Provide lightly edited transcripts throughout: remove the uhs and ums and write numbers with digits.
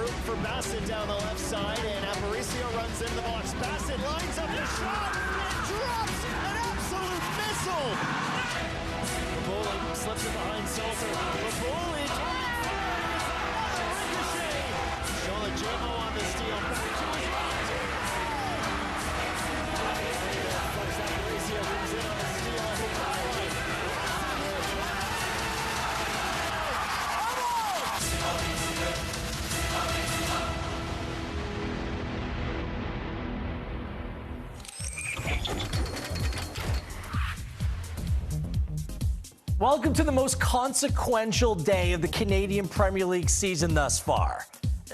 room for Bassett down the left side, and Aparicio runs into the box. Bassett lines up the shot and drops an absolute missile. Raboli slips it behind Salter. Raboli fires another ricochet. Shola Jamo on the steal. Back to his right. Aparicio comes in on the steal at the highlight. Welcome to the most consequential day of the Canadian Premier League season thus far.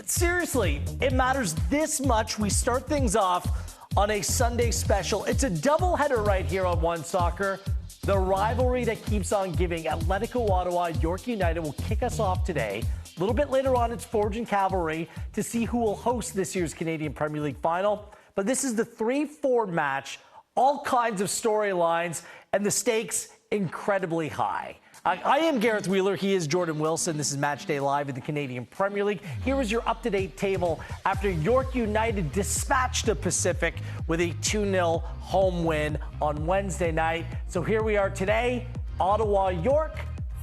Seriously, it matters this much. We start things off on a Sunday special. It's a doubleheader right here on One Soccer. The rivalry that keeps on giving. Atlético Ottawa, York United will kick us off today. A little bit later on, it's Forge and Cavalry to see who will host this year's Canadian Premier League final. But this is the 3-4 match, all kinds of storylines, and the stakes incredibly high. I am Gareth Wheeler. He is Jordan Wilson. This is Matchday Live in the Canadian Premier League. Here is your up-to-date table after York United dispatched the Pacific with a 2-0 home win on Wednesday night. So here we are today, Ottawa, York,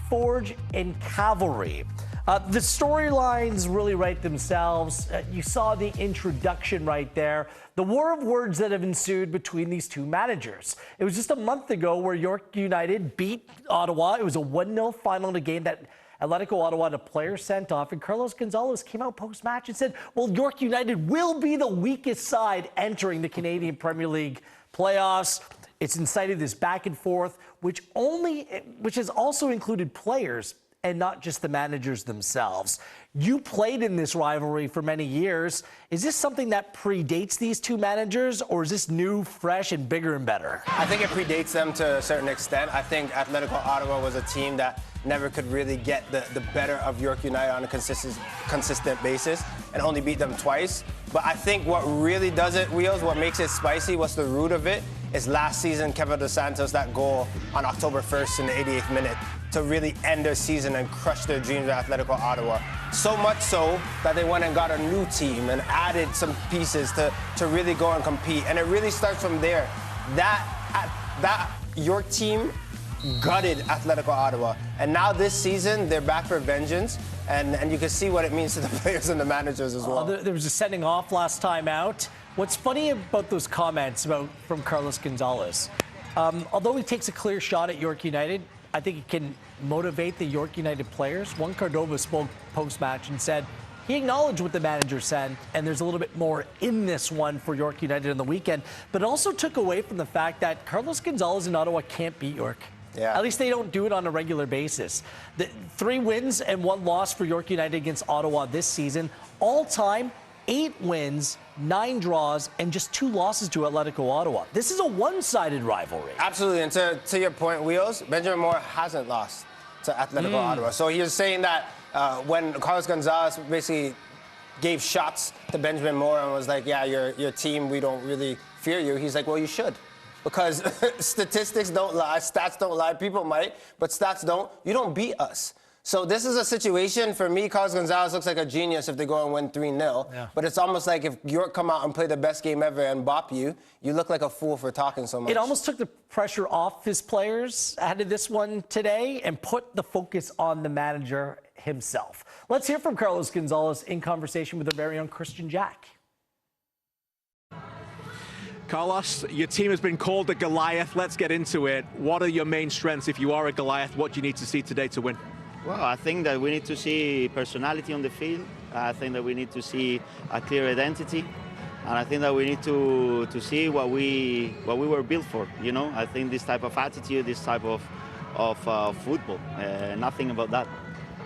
Forge, and Cavalry. The storylines really write themselves. You saw the introduction right there. The war of words that have ensued between these two managers. It was just a month ago where York United beat Ottawa. It was a 1-0 final in a game that Atlético Ottawa had a player sent off, and Carlos Gonzalez came out post-match and said, well, York United will be the weakest side entering the Canadian Premier League playoffs. It's incited this back and forth, which has also included players and not just the managers themselves. You played in this rivalry for many years. Is this something that predates these two managers, or is this new, fresh, and bigger and better? I think it predates them to a certain extent. I think Atlético Ottawa was a team that never could really get the better of York United on a consistent basis and only beat them twice. But I think what really does it, Wheels, what makes it spicy, what's the root of it, is last season, Kevin Dos Santos, that goal on October 1st in the 88th minute to really end their season and crush their dreams at Atlético Ottawa. So much so that they went and got a new team and added some pieces to really go and compete. And it really starts from there. That York team gutted Atlético Ottawa. And now this season, they're back for vengeance. And you can see what it means to the players and the managers as well. There was a sending off last time out. What's funny about those comments from Carlos Gonzalez, although he takes a clear shot at York United, I think it can motivate the York United players. Juan Cardova spoke post-match and said he acknowledged what the manager said, and there's a little bit more in this one for York United on the weekend, but it also took away from the fact that Carlos Gonzalez and Ottawa can't beat York. Yeah. At least they don't do it on a regular basis. 3 wins and 1 loss for York United against Ottawa this season. All time, 8 wins, 9 draws, and just 2 losses to Atlético Ottawa. This is a one-sided rivalry. Absolutely, and to your point, Wheels, Benjamin Moore hasn't lost to Atlético Ottawa. So he was saying that when Carlos Gonzalez basically gave shots to Benjamin Moore and was like, yeah, your team, we don't really fear you. He's like, well, you should. Because statistics don't lie, stats don't lie, people might, but stats don't. You don't beat us. So this is a situation, for me, Carlos Gonzalez looks like a genius if they go and win 3-0. Yeah. But it's almost like if York come out and play the best game ever and bop you, you look like a fool for talking so much. It almost took the pressure off his players ahead of this one today and put the focus on the manager himself. Let's hear from Carlos Gonzalez in conversation with our very own Christian Jack. Carlos, your team has been called the Goliath. Let's get into it. What are your main strengths if you are a Goliath? What do you need to see today to win? Well, I think that we need to see personality on the field. I think that we need to see a clear identity. And I think that we need to see what we were built for. You know, I think this type of attitude, this type of football, nothing about that.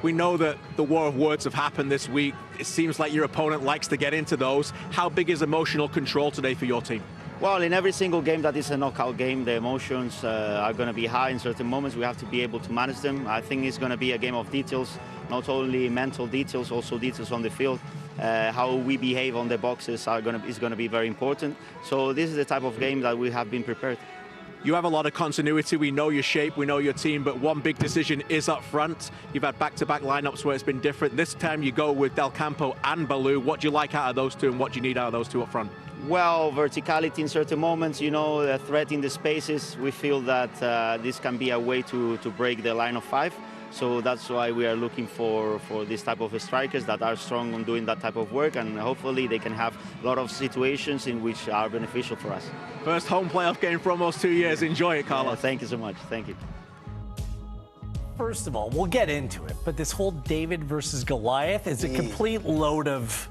We know that the war of words have happened this week. It seems like your opponent likes to get into those. How big is emotional control today for your team? Well, in every single game that is a knockout game, the emotions are going to be high in certain moments. We have to be able to manage them. I think it's going to be a game of details, not only mental details, also details on the field. How we behave on the boxes is going to be very important. So this is the type of game that we have been prepared. You have a lot of continuity. We know your shape, we know your team, but one big decision is up front. You've had back-to-back lineups where it's been different. This time you go with Del Campo and Balou. What do you like out of those two, and what do you need out of those two up front? Well, verticality in certain moments, you know, the threat in the spaces. We feel that this can be a way to break the line of 5. So that's why we are looking for this type of strikers that are strong on doing that type of work, and hopefully they can have a lot of situations in which are beneficial for us. First home playoff game for almost 2 years. Enjoy it, Carlos. Yeah, thank you so much. Thank you. First of all, we'll get into it, but this whole David versus Goliath is a complete load of...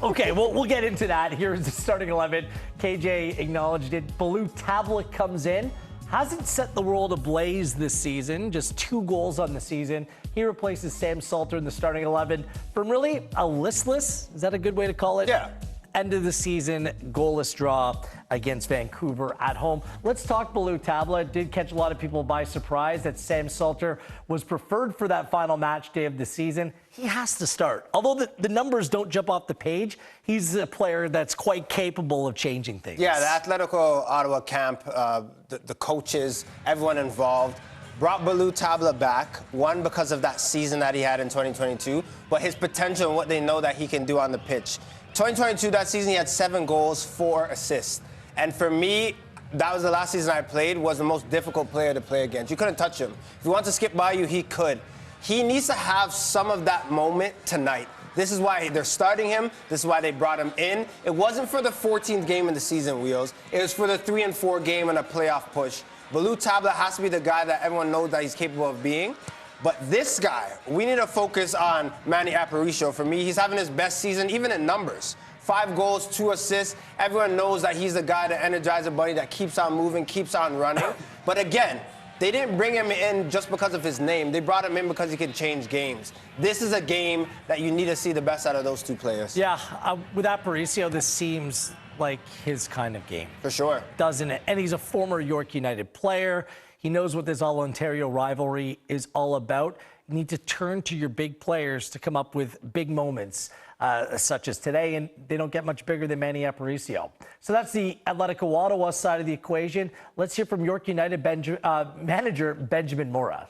Okay, we'll get into that. Here's the starting 11. KJ acknowledged it. Balou Tablet comes in. Hasn't set the world ablaze this season, just 2 goals on the season. He replaces Sam Salter in the starting 11 from really a listless, is that a good way to call it? Yeah. End of the season, goalless draw against Vancouver at home. Let's talk Balou Tabla. It did catch a lot of people by surprise that Sam Salter was preferred for that final match day of the season. He has to start. Although the numbers don't jump off the page, he's a player that's quite capable of changing things. Yeah, the Atlético Ottawa camp, the coaches, everyone involved, brought Balou Tabla back, one, because of that season that he had in 2022, but his potential and what they know that he can do on the pitch. 2022, that season, he had 7 goals, 4 assists. And for me, that was the last season I played, was the most difficult player to play against. You couldn't touch him. If he wanted to skip by you, he could. He needs to have some of that moment tonight. This is why they're starting him. This is why they brought him in. It wasn't for the 14th game in the season, Wheels. It was for the 3 and 4 game and a playoff push. Balou Tabla has to be the guy that everyone knows that he's capable of being. But this guy, we need to focus on Manny Aparicio. For me, he's having his best season, even in numbers. 5 goals, 2 assists. Everyone knows that he's the guy, the Energizer Bunny, that keeps on moving, keeps on running. But again, they didn't bring him in just because of his name. They brought him in because he could change games. This is a game that you need to see the best out of those 2 players. Yeah, with Aparicio, this seems like his kind of game. For sure. Doesn't it? And he's a former York United player. He knows what this all-Ontario rivalry is all about. You need to turn to your big players to come up with big moments, such as today, and they don't get much bigger than Manny Aparicio. So that's the Atlético Ottawa side of the equation. Let's hear from York United manager Benjamin Mora.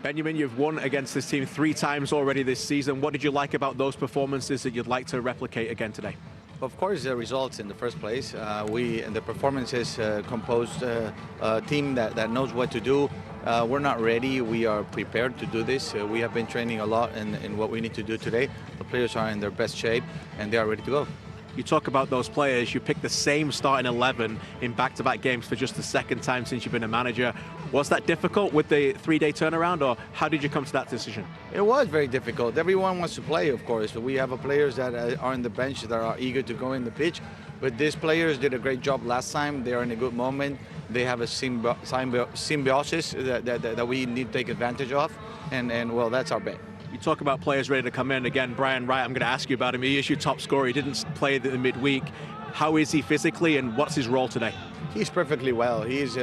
Benjamin, you've won against this team 3 times already this season. What did you like about those performances that you'd like to replicate again today? Of course, the results in the first place. The performances composed a team that knows what to do. We're not ready. We are prepared to do this. We have been training a lot in what we need to do today. The players are in their best shape, and they are ready to go. You talk about those players. You picked the same starting 11 in back-to-back games for just the 2nd time since you've been a manager. Was that difficult with the 3-day turnaround, or how did you come to that decision? It was very difficult. Everyone wants to play, of course. We have players that are on the bench that are eager to go in the pitch. But these players did a great job last time. They are in a good moment. They have a symbiosis that we need to take advantage of. And well, that's our bet. You talk about players ready to come in. Again, Brian Wright, I'm going to ask you about him. He is your top scorer. He didn't play the midweek. How is he physically, and what's his role today? He's perfectly well. He's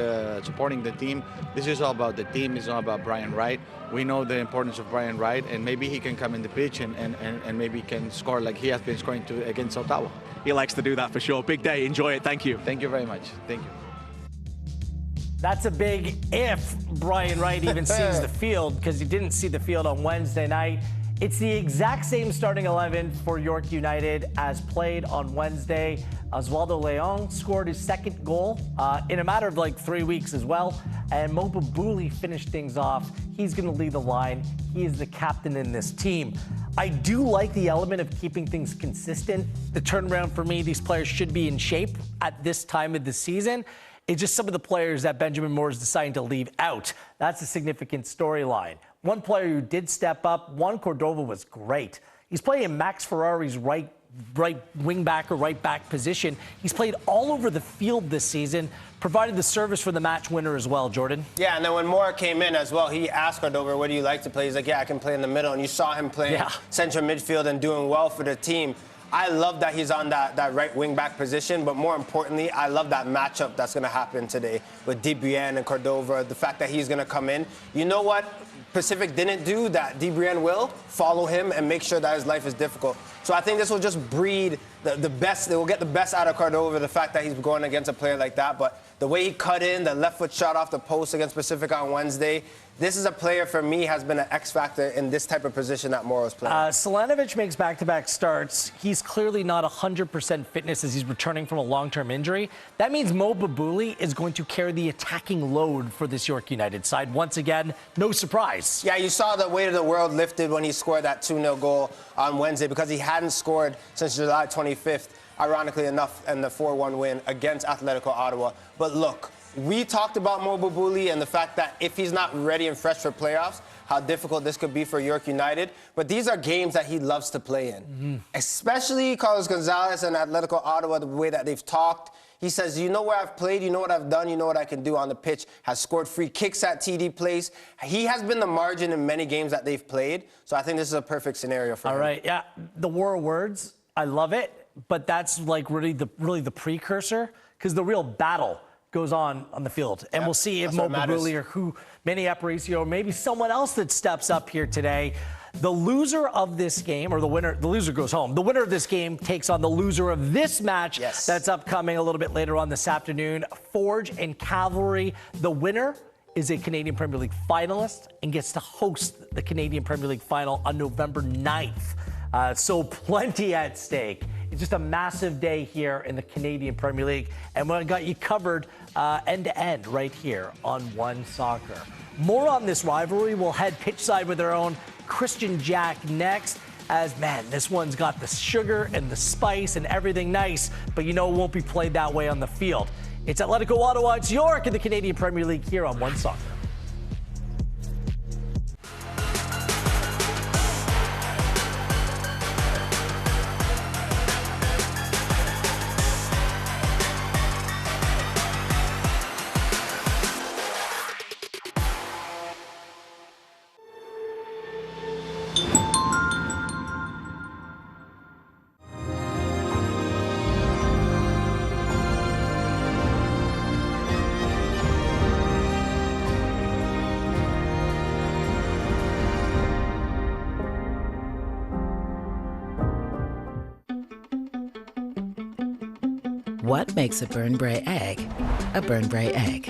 supporting the team. This is all about the team. It's all about Brian Wright. We know the importance of Brian Wright, and maybe he can come in the pitch and maybe can score like he has been scoring against Ottawa. He likes to do that for sure. Big day. Enjoy it. Thank you. Thank you very much. Thank you. That's a big if Brian Wright even sees the field, because he didn't see the field on Wednesday night. It's the exact same starting 11 for York United as played on Wednesday. Oswaldo Leon scored his 2nd goal in a matter of like 3 weeks as well. And Mopa Booley finished things off. He's going to lead the line. He is the captain in this team. I do like the element of keeping things consistent. The turnaround for me, these players should be in shape at this time of the season. It's just some of the players that Benjamin Moore is deciding to leave out. That's a significant storyline. One player who did step up, Juan Cordova, was great. He's playing in Max Ferrari's right wing back or right back position. He's played all over the field this season, provided the service for the match winner as well, Jordan. Yeah, and then when Moore came in as well, he asked Cordova, where do you like to play? He's like, yeah, I can play in the middle. And you saw him playing central midfield and doing well for the team. I love that he's on that right wing-back position, but more importantly, I love that matchup that's going to happen today with DeBrienne and Cordova, the fact that he's going to come in. You know what? Pacific didn't do that DeBrienne will follow him and make sure that his life is difficult. So I think this will just breed the best. They will get the best out of Cordova, the fact that he's going against a player like that. But the way he cut in, the left foot shot off the post against Pacific on Wednesday, this is a player for me has been an X factor in this type of position that Moro's playing. Selanovic makes back-to-back starts. He's clearly not 100% fitness as he's returning from a long-term injury. That means Mo Babuli is going to carry the attacking load for this York United side. Once again, no surprise. Yeah, you saw the weight of the world lifted when he scored that 2-0 goal on Wednesday because he hadn't scored since July 25th, ironically enough, in the 4-1 win against Atlético Ottawa. But look, we talked about Mo Babuli and the fact that if he's not ready and fresh for playoffs, how difficult this could be for York United. But these are games that he loves to play in, especially Carlos Gonzalez and Atlético Ottawa, the way that they've talked. He says, you know where I've played, you know what I've done, you know what I can do on the pitch, has scored free kicks at TD Place. He has been the margin in many games that they've played. So I think this is a perfect scenario for him. All right, yeah, the war of words, I love it, but that's like really the precursor, because the real battle goes on the field. And we'll see if Mo Babuli or who, Manny Aparicio, or maybe someone else that steps up here today. The loser of this game, or the loser goes home. The winner of this game takes on the loser of this match that's upcoming a little bit later on this afternoon. Forge and Cavalry. The winner is a Canadian Premier League finalist and gets to host the Canadian Premier League final on November 9th. So plenty at stake. It's just a massive day here in the Canadian Premier League. And we got you covered end to end right here on One Soccer. More on this rivalry. We'll head pitchside with our own Christian Jack next. As, man, this one's got the sugar and the spice and everything nice, but you know it won't be played that way on the field. It's Atlético Ottawa, it's York in the Canadian Premier League here on One Soccer. What makes a Burnbrae egg a Burnbrae egg?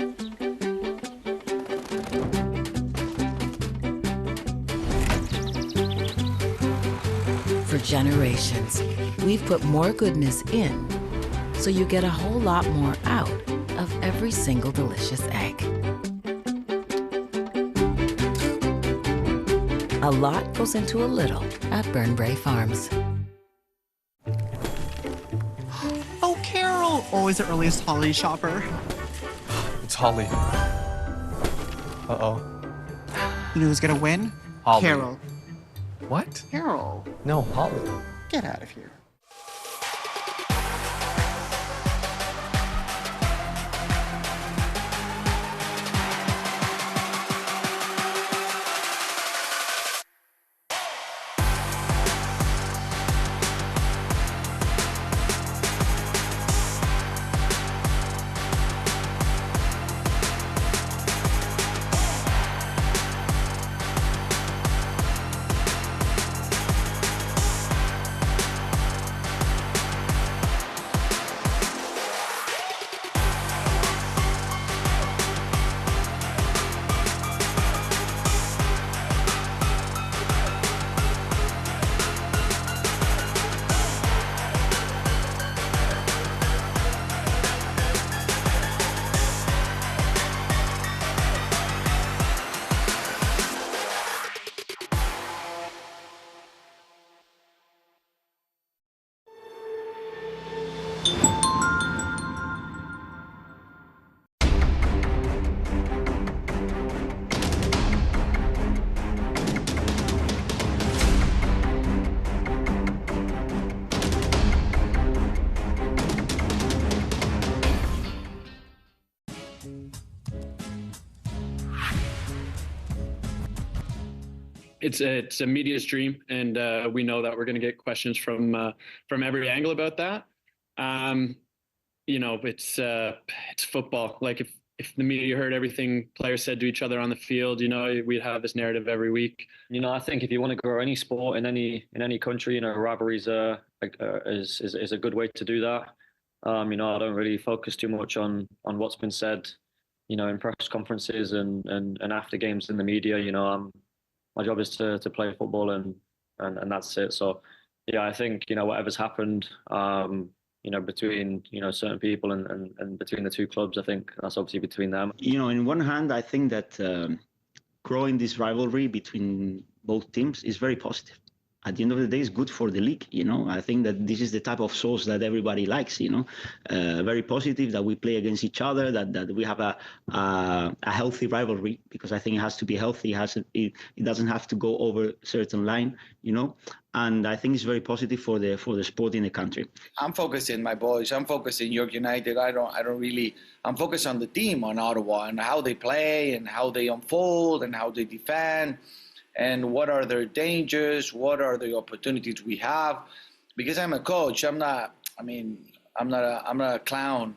For generations, we've put more goodness in, so you get a whole lot more out of every single delicious egg. A lot goes into a little at Burnbrae Farms. Always the earliest holiday shopper. It's Holly. Uh-oh. You know who's gonna win? Holly. Carol. What? Carol. No, Holly. Get out of here. It's a media's dream, and we know that we're going to get questions from every angle about that. You know, it's football. Like if the media heard everything players said to each other on the field, we'd have this narrative every week. I think if you want to grow any sport in any country, rivalries is a good way to do that. I don't really focus too much on what's been said, in press conferences and after games in the media. My job is to play football and that's it. So, yeah, I think, whatever's happened, between, certain people and between the two clubs, I think that's obviously between them. In one hand, I think that growing this rivalry between both teams is very positive. At the end of the day, it's good for the league. I think that this is the type of sauce that everybody likes. Very positive that we play against each other, that we have a healthy rivalry, because I think it has to be healthy. It doesn't have to go over a certain line. And I think it's very positive for the sport in the country. I'm focusing, my boys. I'm focusing York United. I'm focused on the team, on Ottawa, and how they play and how they unfold and how they defend. And what are their dangers? What are the opportunities we have? Because I'm a coach. I'm not a clown.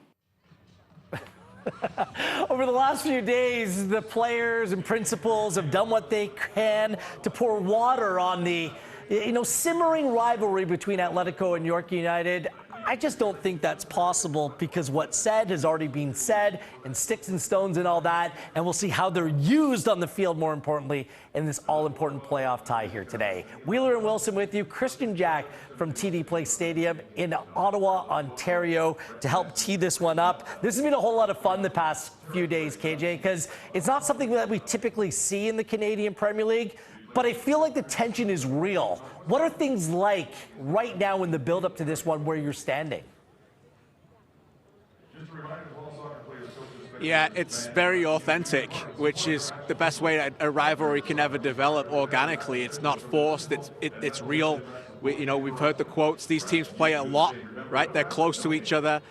Over the last few days, the players and principals have done what they can to pour water on the, simmering rivalry between Atlético and York United. I just don't think that's possible, because what's said has already been said, and sticks and stones and all that, and we'll see how they're used on the field, more importantly, in this all-important playoff tie here today. Wheeler and Wilson with you. Christian Jack from TD Place Stadium in Ottawa, Ontario, to help tee this one up. This has been a whole lot of fun the past few days, KJ, because it's not something that we typically see in the Canadian Premier League, but I feel like the tension is real. What are things like right now in the build-up to this one where you're standing? Yeah, it's very authentic, which is the best way a rivalry can ever develop organically. It's not forced, it's real. We've heard the quotes. These teams play a lot, right? They're close to each other.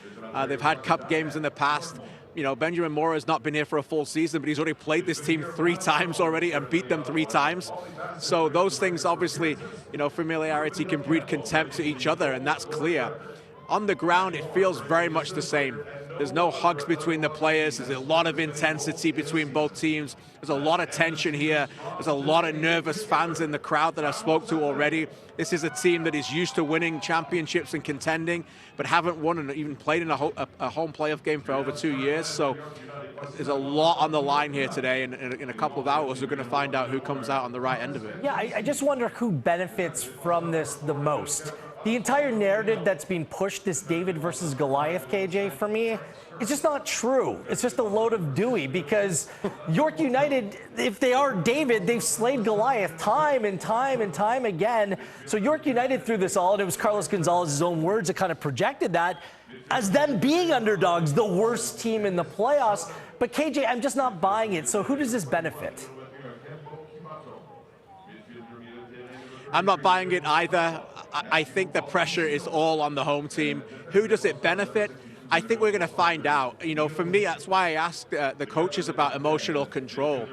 They've had cup games in the past. Benjamin Mora has not been here for a full season, but he's already played this team 3 times already and beat them 3 times. So those things, obviously, familiarity can breed contempt to each other, and that's clear. On the ground, it feels very much the same. There's no hugs between the players. There's a lot of intensity between both teams. There's a lot of tension here. There's a lot of nervous fans in the crowd that I spoke to already. This is a team that is used to winning championships and contending, but haven't won and even played in a home playoff game for over 2 years. So there's a lot on the line here today, and in a couple of hours, we're going to find out who comes out on the right end of it. Yeah, I just wonder who benefits from this the most. The entire narrative that's being pushed, this David versus Goliath, KJ, for me, it's just not true. It's just a load of Dewey, because York United, if they are David, they've slayed Goliath time and time and time again. So York United through this all, and it was Carlos Gonzalez's own words that kind of projected that, as them being underdogs, the worst team in the playoffs. But KJ, I'm just not buying it. So who does this benefit? I'm not buying it either. I think the pressure is all on the home team. Who does it benefit? I think we're going to find out. For me, that's why I asked the coaches about emotional control.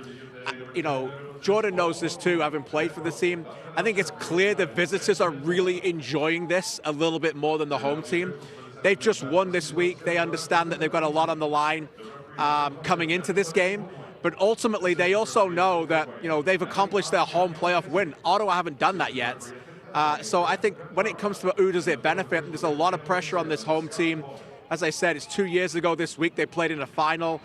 Jordan knows this too, having played for the team. I think it's clear the visitors are really enjoying this a little bit more than the home team. They've just won this week. They understand that they've got a lot on the line coming into this game. But ultimately, they also know that, they've accomplished their home playoff win. Ottawa haven't done that yet. So I think when it comes to who does it benefit, there's a lot of pressure on this home team. As I said, it's 2 years ago this week they played in a final.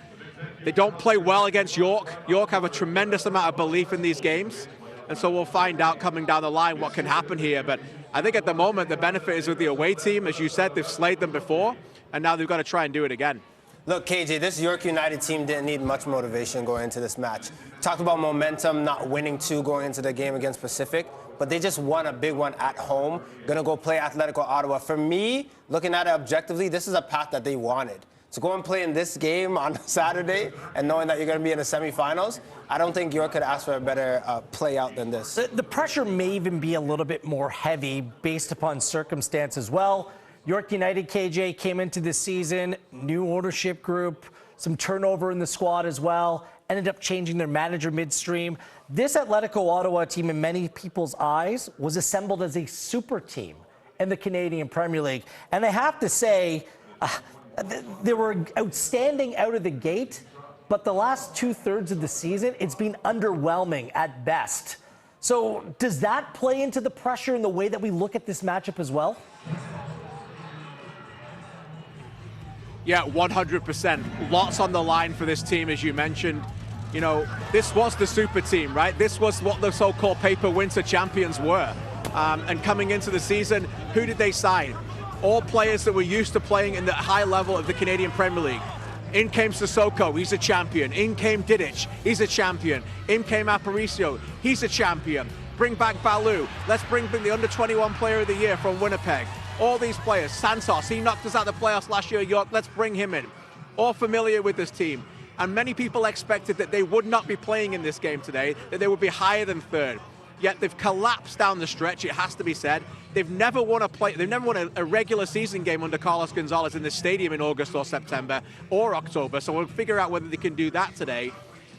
They don't play well against York. York have a tremendous amount of belief in these games. And so we'll find out coming down the line what can happen here. But I think at the moment, the benefit is with the away team. As you said, they've slayed them before, and now they've got to try and do it again. Look, KJ, this York United team didn't need much motivation going into this match. Talked about momentum, not winning 2 going into the game against Pacific, but they just won a big one at home. Going to go play Atlético Ottawa. For me, looking at it objectively, this is a path that they wanted. To go and play in this game on Saturday and knowing that you're going to be in the semifinals, I don't think York could ask for a better play out than this. The pressure may even be a little bit more heavy based upon circumstance as well. York United, KJ, came into this season, new ownership group, some turnover in the squad as well, ended up changing their manager midstream. This Atlético Ottawa team, in many people's eyes, was assembled as a super team in the Canadian Premier League. And I have to say, they were outstanding out of the gate, but the last 2/3 of the season, it's been underwhelming at best. So does that play into the pressure in the way that we look at this matchup as well? Yeah, 100%. Lots on the line for this team, as you mentioned. You know, this was the super team, right? This was what the so-called paper winter champions were. And coming into the season, who did they sign? All players that were used to playing in the high level of the Canadian Premier League. In came Sissoko, he's a champion. In came Didic, he's a champion. In came Aparicio, he's a champion. Bring back Balou. Let's bring the under-21 player of the year from Winnipeg. All these players. Santos, he knocked us out of the playoffs last year, York. Let's bring him in. All familiar with this team. And many people expected that they would not be playing in this game today, that they would be higher than third. Yet they've collapsed down the stretch, it has to be said. They've never won a regular season game under Carlos Gonzalez in the stadium in August or September or October. So we'll figure out whether they can do that today.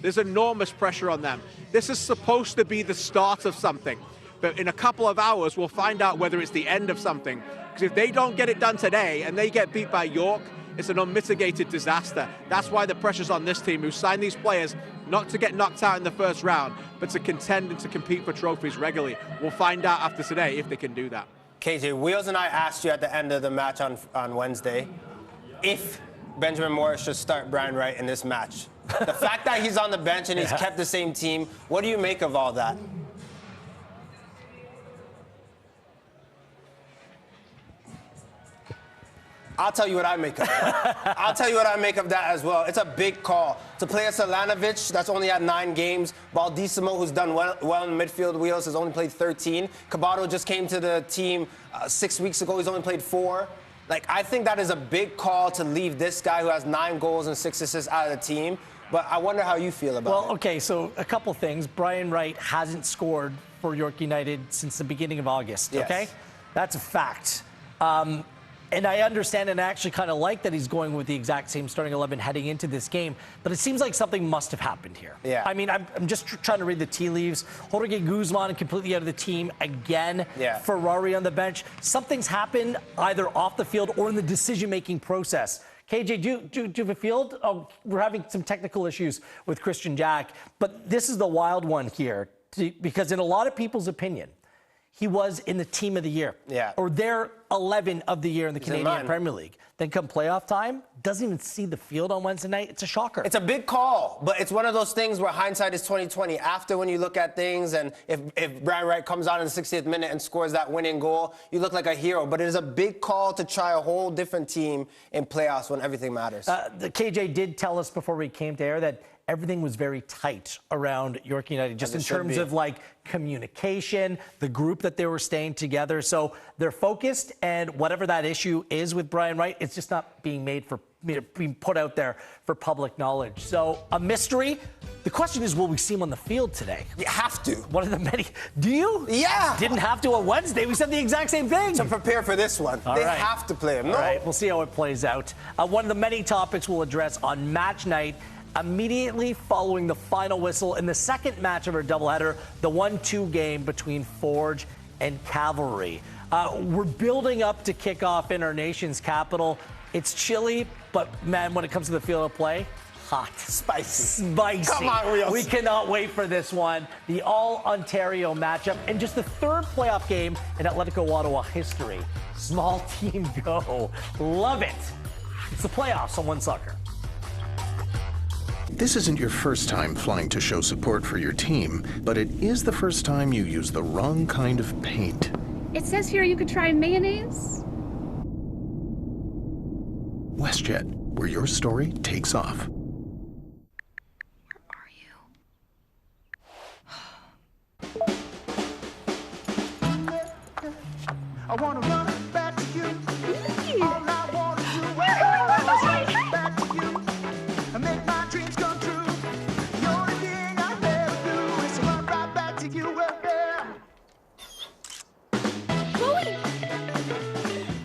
There's enormous pressure on them. This is supposed to be the start of something. But in a couple of hours, we'll find out whether it's the end of something. Because if they don't get it done today and they get beat by York, it's an unmitigated disaster. That's why the pressure's on this team who signed these players not to get knocked out in the first round, but to contend and to compete for trophies regularly. We'll find out after today if they can do that. KJ, Wheels and I asked you at the end of the match on Wednesday if Benjamin Morris should start Brian Wright in this match. The fact that he's on the bench and he's kept the same team, what do you make of all that? I'll tell you what I make of it. I'll tell you what I make of that as well. It's a big call. To play a Selanovic that's only had 9 games. Baldissimo, who's done well in midfield, Wheels, has only played 13. Cabato just came to the team 6 weeks ago. He's only played 4. Like, I think that is a big call to leave this guy who has 9 goals and 6 assists out of the team. But I wonder how you feel about it. Well, okay, so a couple things. Brian Wright hasn't scored for York United since the beginning of August, okay? That's a fact. And I understand and I actually kind of like that he's going with the exact same starting 11 heading into this game. But it seems like something must have happened here. Yeah. I mean, I'm just trying to read the tea leaves. Jorge Guzman completely out of the team again. Yeah. Ferrari on the bench. Something's happened either off the field or in the decision-making process. KJ, do you have a field? Oh, we're having some technical issues with Christian Jack. But this is the wild one here. Because in a lot of people's opinion, he was in the team of the year. Yeah. Or their 11 of the year in the Canadian Premier League. Then come playoff time, doesn't even see the field on Wednesday night. It's a shocker. It's a big call, but it's one of those things where hindsight is 20/20. After when you look at things and if Brian Wright comes out in the 60th minute and scores that winning goal, you look like a hero. But it is a big call to try a whole different team in playoffs when everything matters. The KJ did tell us before we came to air that everything was very tight around York United, just in terms of like communication, the group that they were staying together. So they're focused, and whatever that issue is with Brian Wright, it's just not being being put out there for public knowledge. So a mystery. The question is, will we see him on the field today? You have to. One of the many. Do you? Yeah. Didn't have to on Wednesday. We said the exact same thing. To prepare for this one. They have to play him. All right, we'll see how it plays out. One of the many topics we'll address on match night, immediately following the final whistle in the second match of our doubleheader, the 1-2 game between Forge and Cavalry. We're building up to kickoff in our nation's capital. It's chilly, but man, when it comes to the field of play, hot. Spicy. Come on, Wheels. We cannot wait for this one. The All-Ontario matchup and just the third playoff game in Atlético Ottawa history. Small team go. Love it. It's the playoffs on One Soccer. This isn't your first time flying to show support for your team, but it is the first time you use the wrong kind of paint. It says here you could try mayonnaise. WestJet, where your story takes off. Where are you? I want to run back to you. All I want to do is run back to you and make my dreams come true. The only thing I ever do is run right back to you.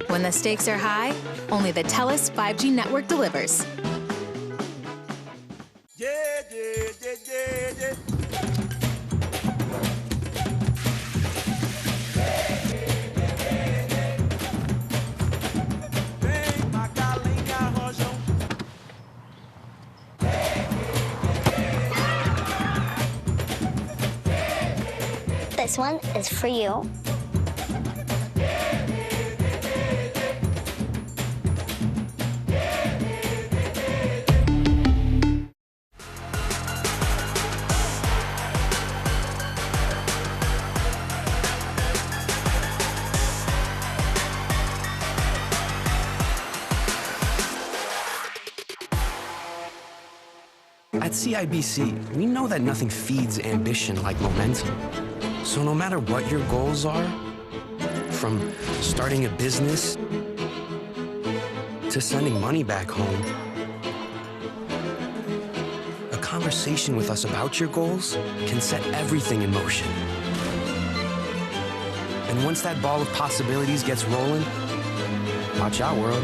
When the stakes are high, only the TELUS 5G network delivers. This one is for you. At CIBC, we know that nothing feeds ambition like momentum. So no matter what your goals are, from starting a business to sending money back home, a conversation with us about your goals can set everything in motion. And once that ball of possibilities gets rolling, watch out, world.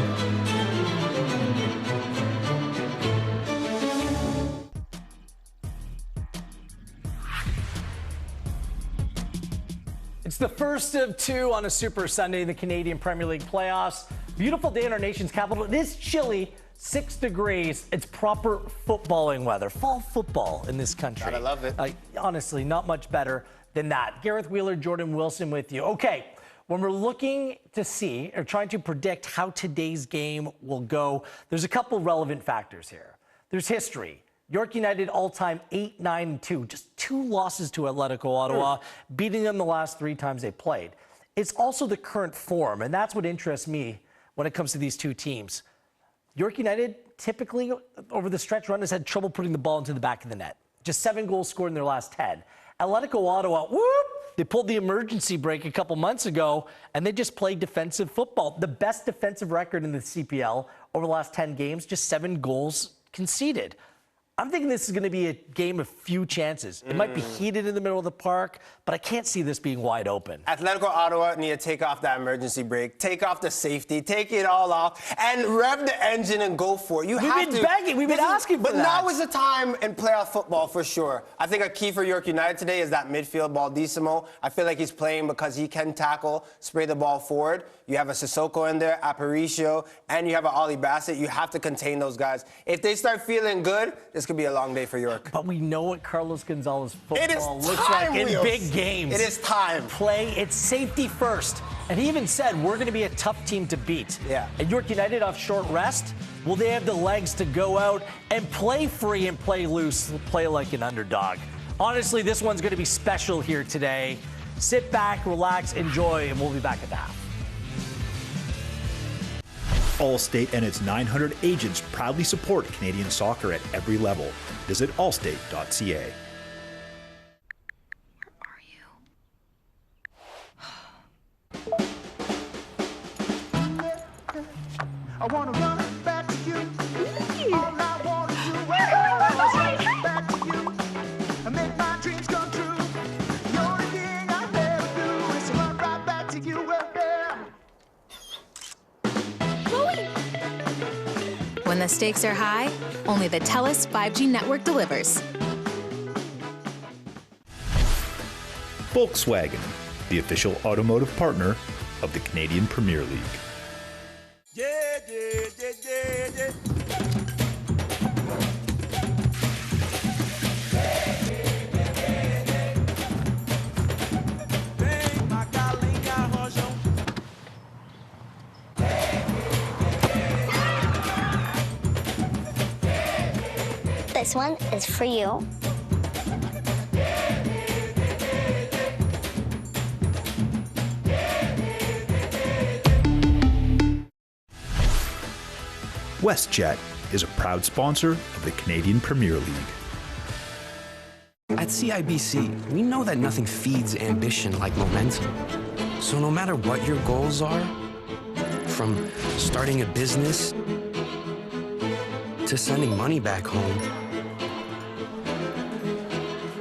It's the first of two on a Super Sunday in the Canadian Premier League playoffs. Beautiful day in our nation's capital. It is chilly, 6 degrees. It's proper footballing weather. Fall football in this country. I love it. Honestly, not much better than that. Gareth Wheeler, Jordan Wilson with you. Okay, when we're looking to see or trying to predict how today's game will go, there's a couple relevant factors here. There's history. York United all-time 8-9-2, just 2 losses to Atlético Ottawa, beating them the last 3 times they played. It's also the current form, and that's what interests me when it comes to these two teams. York United typically over the stretch run has had trouble putting the ball into the back of the net. Just 7 goals scored in their last 10. Atlético Ottawa, they pulled the emergency brake a couple months ago, and they just played defensive football. The best defensive record in the CPL over the last 10 games, just 7 goals conceded. I'm thinking this is going to be a game of few chances. It might be heated in the middle of the park, but I can't see this being wide open. Atletico Ottawa need to take off that emergency brake, take off the safety, take it all off, and rev the engine and go for it. We've been begging, we've been asking for that. But now is the time in playoff football for sure. I think a key for York United today is that midfield Baldissimo. I feel like he's playing because he can tackle, spray the ball forward. You have a Sissoko in there, Aparicio, and you have an Ollie Bassett. You have to contain those guys. If they start feeling good, this could be a long day for York. But we know what Carlos Gonzalez football looks time, like in Wheels. big games. It is time. Play, it's safety first. And he even said, we're going to be a tough team to beat. Yeah. And York United off short rest, will they have the legs to go out and play free and play loose, play like an underdog? Honestly, this one's going to be special here today. Sit back, relax, enjoy, and we'll be back at the half. Allstate and its 900 agents proudly support Canadian soccer at every level. Visit allstate.ca. I want to run back to you. All I want to do is run back to you and make my dreams come true. The only thing I ever do is run right back to you. When the stakes are high, only the TELUS 5G network delivers. Volkswagen, the official automotive partner of the Canadian Premier League. This one is for you. WestJet is a proud sponsor of the Canadian Premier League. At CIBC, we know that nothing feeds ambition like momentum. So no matter what your goals are, from starting a business to sending money back home,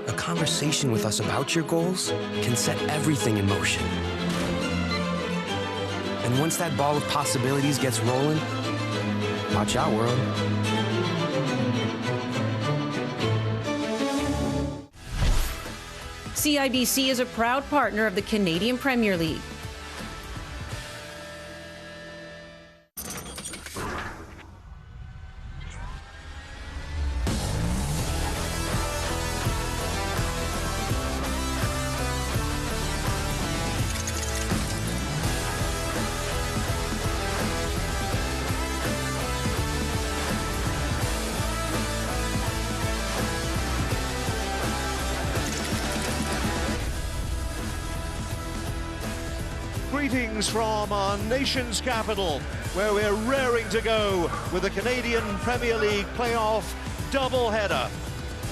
a conversation with us about your goals can set everything in motion. And once that ball of possibilities gets rolling, watch out, world. CIBC is a proud partner of the Canadian Premier League. greetings from our nation's capital, where we're raring to go with the Canadian Premier League playoff doubleheader.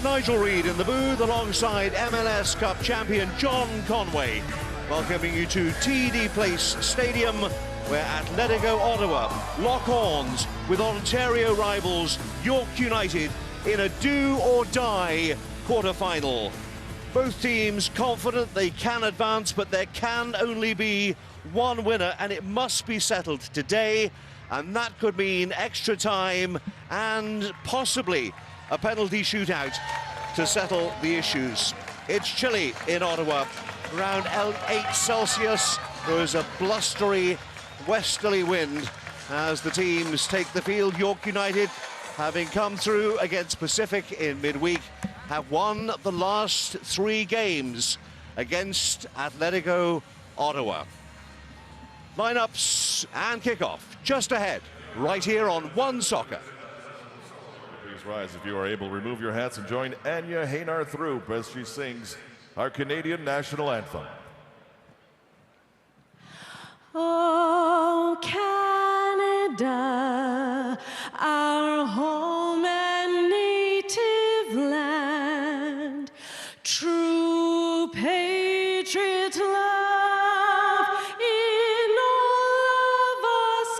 Nigel Reid in the booth alongside MLS Cup champion John Conway, welcoming you to TD Place Stadium, where Atlético Ottawa lock horns with Ontario rivals York United in a do-or-die quarter-final. Both teams confident they can advance, but there can only be one winner, and it must be settled today, and that could mean extra time and possibly a penalty shootout to settle the issues. It's chilly in Ottawa, around 8 Celsius. There is a blustery westerly wind as the teams take the field. York United, having come through against Pacific in midweek, have won the last 3 games against Atlético Ottawa. Lineups and kickoff just ahead, right here on One Soccer. Please rise if you are able. Remove your hats and join Anya Haynar-Throop as she sings our Canadian national anthem. Oh, Canada, our home and native land, true patriot love in all of us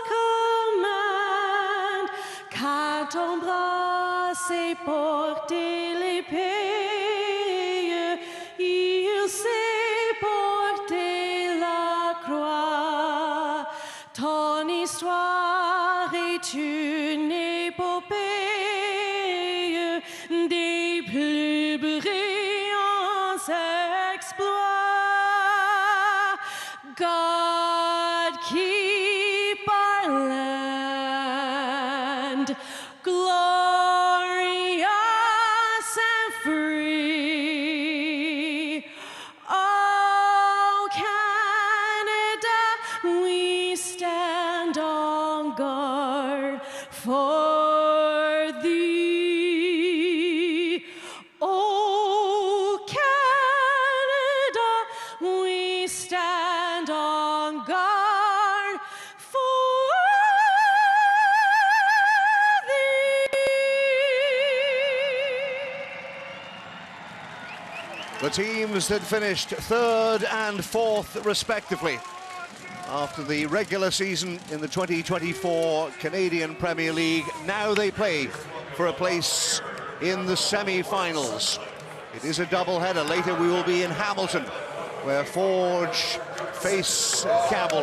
command, car t'embrasser, porter les pays, il sait porter la croix. Ton histoire est une épopée des plus brillants exploits. God keep our land glorious and free. Oh, Canada, we stand on guard for thee. Oh, Canada, we stand on guard for The teams that finished 3rd and 4th respectively after the regular season in the 2024 Canadian Premier League, now they play for a place in the semi-finals. It is a doubleheader. Later we will be in Hamilton, where Forge face Campbell.